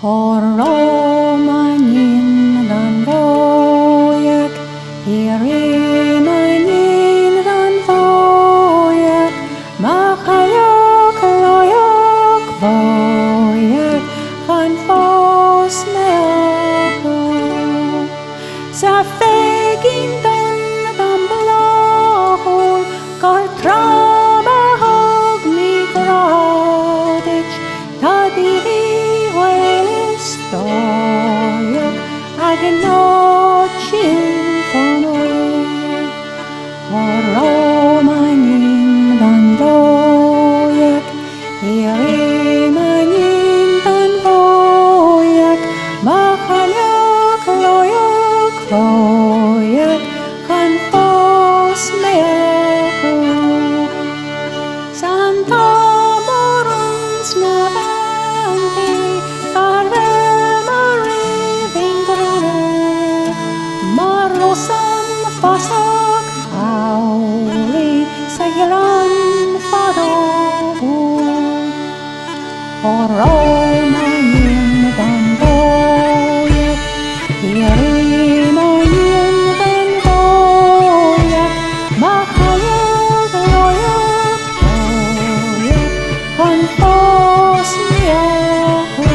Horomanin dan voyak, irimanin dan voyak, makayok loyok voyak, kan fos meoko. Sa fegin dan damblahol, kar trabahog mi gradich, tadiri stoyak agnochin fonoy. Horomanin dan voyak, irimanin dan voyak, makayok loyok voyak, kan fos meoko. Santa morons navante, Fasak auli sayalan fadobu. Horomanin dan voyak, irimanin dan voyak, makayok loyok voyak, kan fos meoko.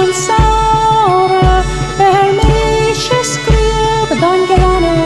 Saura, per me, she scrive, don gelana,